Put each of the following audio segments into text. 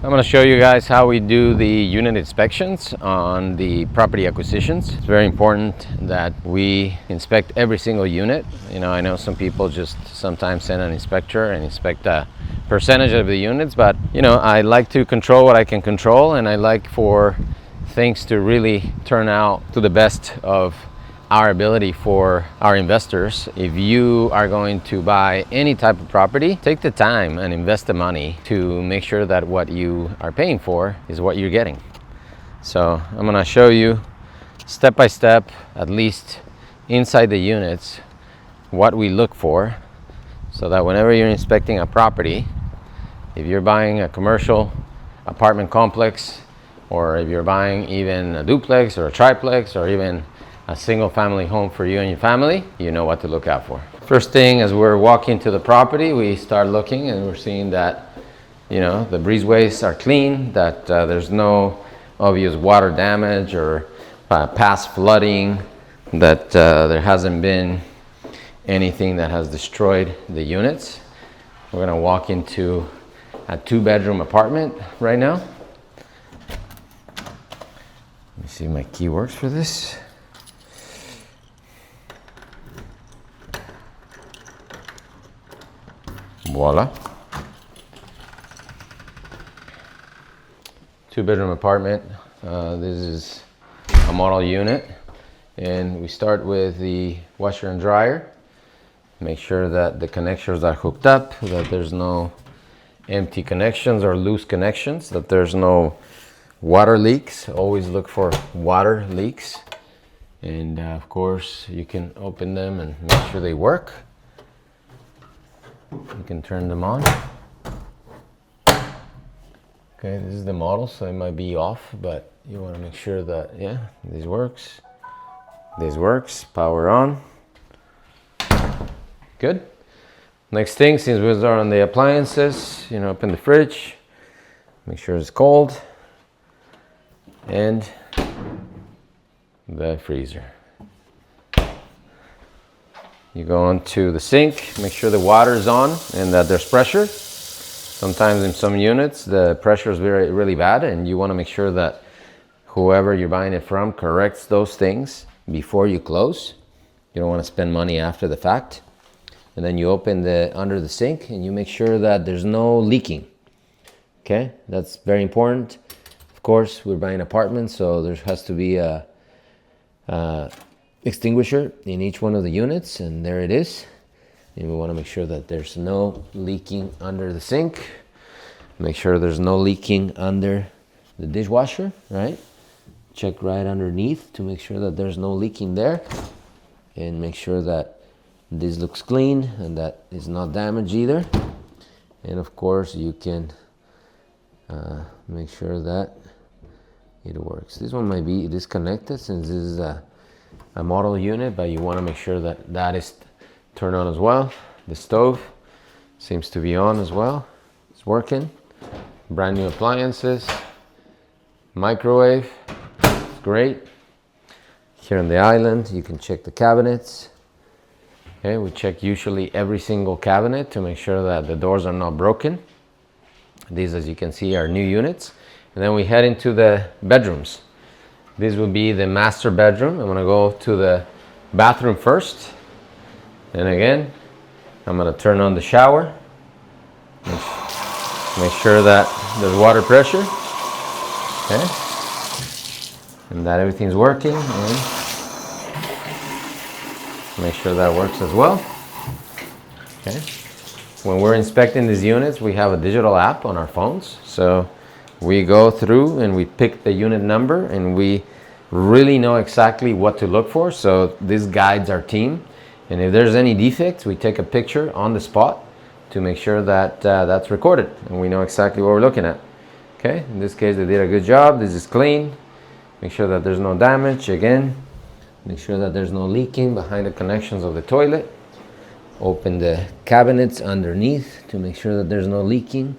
I'm going to show you guys how we do the unit inspections on the property acquisitions. It's very important that we inspect every single unit. I know some people just sometimes send an inspector and inspect a percentage of the units, but I like to control what I can control, and I like for things to really turn out to the best of our ability for our investors. If you are going to buy any type of property, take the time and invest the money to make sure that what you are paying for is what you're getting. So I'm going to show you step by step, at least inside the units, what we look for, so that whenever you're inspecting a property, if you're buying a commercial apartment complex, or if you're buying even a duplex or a triplex or even a single family home for you and your family, you know what to look out for. First thing, as we're walking to the property, we start looking and we're seeing that the breezeways are clean, that there's no obvious water damage or past flooding, that there hasn't been anything that has destroyed the units. We're going to walk into a 2-bedroom apartment right now. Let me see if my key works for this. Voila. 2-bedroom apartment. This is a model unit, and we start with the washer and dryer. Make sure that the connectors are hooked up, that there's no empty connections or loose connections, that there's no water leaks. Always look for water leaks, and of course you can open them and make sure they work. You can turn them on. Okay, this is the model, so it might be off, but you want to make sure that, this works. This works. Power on. Good. Next thing, since we are on the appliances, open the fridge. Make sure it's cold. And the freezer. You go onto the sink, make sure the water is on and that there's pressure. Sometimes in some units the pressure is really bad, and you want to make sure that whoever you're buying it from corrects those things before you close. You don't want to spend money after the fact. And then you open under the sink and you make sure that there's no leaking. Okay, that's very important. Of course, we're buying apartments, so there has to be a extinguisher in each one of the units, and there it is. And we want to make sure that there's no leaking under the sink. Make sure there's no leaking under the dishwasher, right? Check right underneath to make sure that there's no leaking there, and make sure that this looks clean and that it's not damaged either. And of course you can make sure that it works. This one might be disconnected since this is a model unit, but you want to make sure that that is turned on as well. The stove seems to be on as well. It's working. Brand new appliances. Microwave. It's great. Here on the island, you can check the cabinets. Okay, we check usually every single cabinet to make sure that the doors are not broken. These, as you can see, are new units. And then we head into the bedrooms. This will be the master bedroom. I'm gonna go to the bathroom first. And again, I'm gonna turn on the shower. Make sure that there's water pressure. Okay. And that everything's working. And make sure that works as well. Okay. When we're inspecting these units, we have a digital app on our phones. So we go through and we pick the unit number, and we really know exactly what to look for. So this guides our team. And if there's any defects, we take a picture on the spot to make sure that that's recorded and we know exactly what we're looking at. Okay, in this case they did a good job. This is clean. Make sure that there's no damage. Again, make sure that there's no leaking behind the connections of the toilet. Open the cabinets underneath to make sure that there's no leaking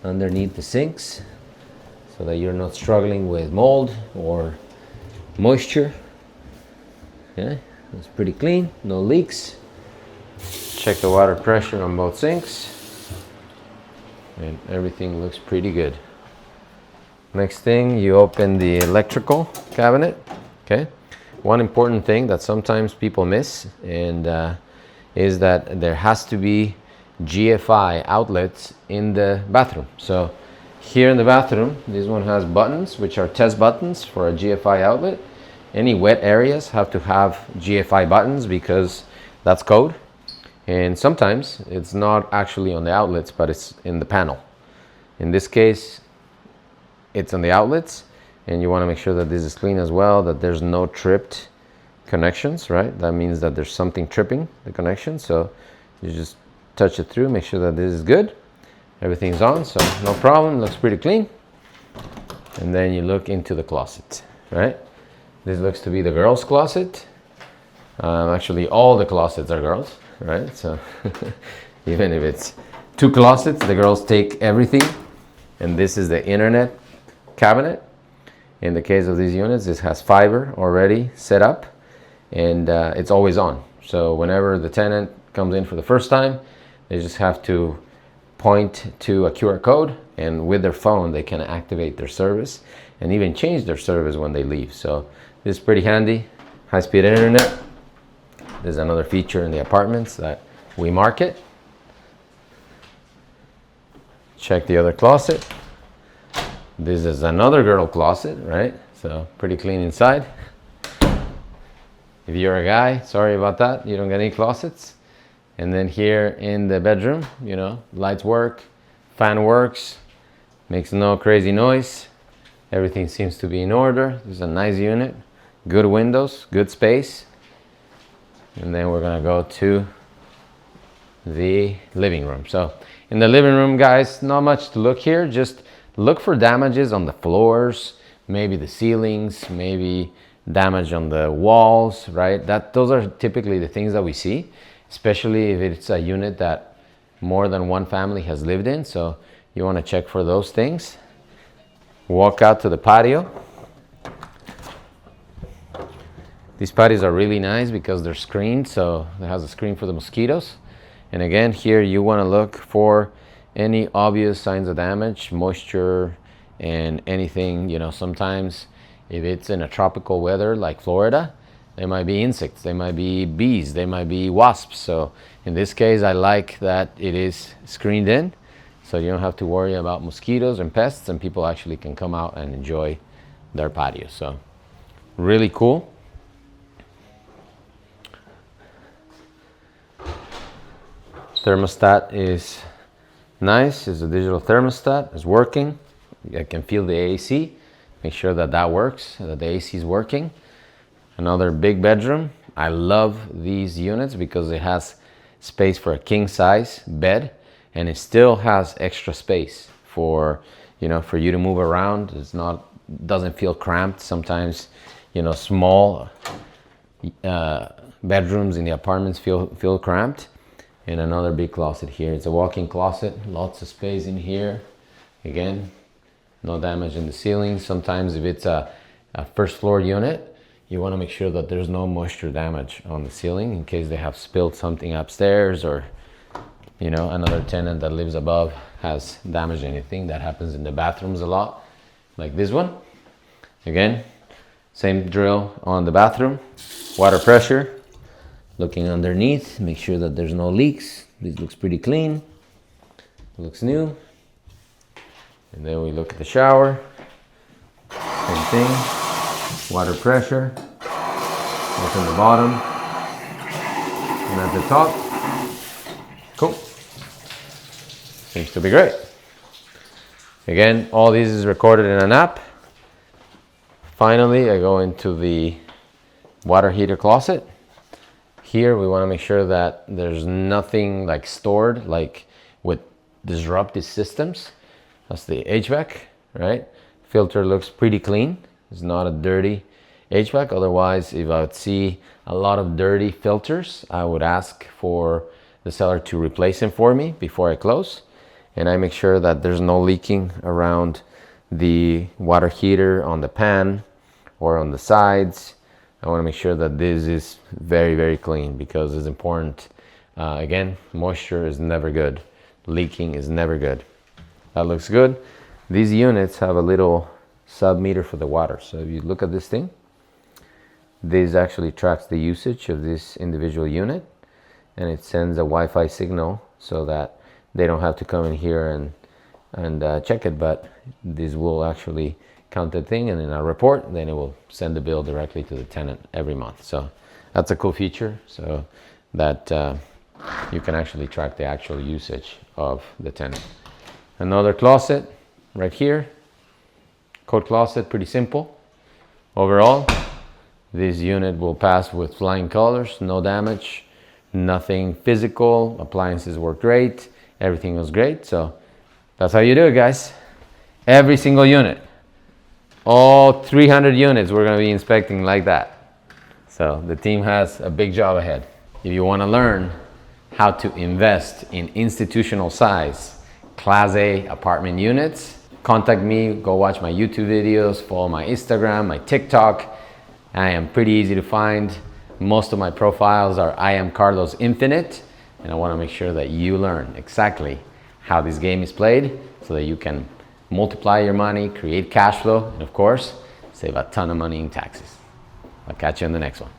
underneath the sinks, so that you're not struggling with mold or moisture. Okay, it's pretty clean, no leaks. Check the water pressure on both sinks, and everything looks pretty good. Next thing, you open the electrical cabinet. Okay. One important thing that sometimes people miss and is that there has to be GFI outlets in the bathroom. So here in the bathroom, this one has buttons, which are test buttons for a GFI outlet. Any wet areas have to have GFI buttons because that's code. And sometimes it's not actually on the outlets, but it's in the panel. In this case, it's on the outlets, and you want to make sure that this is clean as well, that there's no tripped connections, right? That means that there's something tripping the connection. So you just touch it through, make sure that this is good. Everything's on, so no problem, looks pretty clean. And then you look into the closet, right? This looks to be the girls' closet. Actually, all the closets are girls, right? So even if it's 2 closets, the girls take everything. And this is the internet cabinet. In the case of these units, this has fiber already set up, and it's always on. So whenever the tenant comes in for the first time, they just have to point to a QR code, and with their phone they can activate their service and even change their service when they leave. So this is pretty handy. High-speed internet. There's another feature in the apartments that we market. Check the other closet. This is another girl closet, right? So pretty clean inside. If you're a guy, sorry about that, you don't get any closets. And then here in the bedroom, you know, lights work, fan works, makes no crazy noise. Everything seems to be in order. This is a nice unit, good windows, good space. And then we're gonna go to the living room. So in the living room, guys, not much to look here. Just look for damages on the floors, maybe the ceilings, maybe damage on the walls, right? Those are typically the things that we see, especially if it's a unit that more than one family has lived in. So you want to check for those things. Walk out to the patio. These patios are really nice because they're screened, so it has a screen for the mosquitoes. And again, here you want to look for any obvious signs of damage, moisture, and anything, you know, sometimes if it's in a tropical weather like Florida, there might be insects, there might be bees, there might be wasps. So in this case, I like that it is screened in, so you don't have to worry about mosquitoes and pests, and people actually can come out and enjoy their patio. So really cool. Thermostat is nice. It's a digital thermostat. It's working. I can feel the AC. Make sure that that works, that the AC is working. Another big bedroom. I love these units because it has space for a king size bed, and it still has extra space for, you know, for you to move around. It's not, doesn't feel cramped. Sometimes, you know, small bedrooms in the apartments feel cramped. And another big closet here. It's a walk-in closet, lots of space in here. Again, no damage in the ceiling. Sometimes if it's a first floor unit, you want to make sure that there's no moisture damage on the ceiling in case they have spilled something upstairs, or, you know, another tenant that lives above has damaged anything. That happens in the bathrooms a lot, like this one. Again, same drill on the bathroom. Water pressure. Looking underneath, make sure that there's no leaks. This looks pretty clean, looks new. And then we look at the shower, same thing, water pressure, both on the bottom and at the top. Cool, seems to be great. Again, all these is recorded in an app. Finally, I go into the water heater closet. Here we want to make sure that there's nothing like stored, like with disruptive systems. That's the HVAC, right? Filter looks pretty clean. It's not a dirty HVAC. Otherwise, if I would see a lot of dirty filters, I would ask for the seller to replace them for me before I close. And I make sure that there's no leaking around the water heater on the pan or on the sides. I want to make sure that this is very, very clean because it's important. Again, moisture is never good. Leaking is never good. That looks good. These units have a little sub-meter for the water. So if you look at this thing, this actually tracks the usage of this individual unit, and it sends a Wi-Fi signal so that they don't have to come in here and check it, but this will actually count the thing, and in a report, then it will send the bill directly to the tenant every month. So that's a cool feature, so that you can actually track the actual usage of the tenant. Another closet right here, coat closet, pretty simple. Overall, this unit will pass with flying colors, no damage, nothing physical, appliances work great, everything was great. So that's how you do it, guys. Every single unit, all 300 units we're going to be inspecting like that. So the team has a big job ahead. If you want to learn how to invest in institutional size Class A apartment units, contact me, go watch my YouTube videos, follow my Instagram, my TikTok. I am pretty easy to find. Most of my profiles are I am Carlos Infinite, and I want to make sure that you learn exactly how this game is played so that you can multiply your money, create cash flow, and of course, save a ton of money in taxes. I'll catch you on the next one.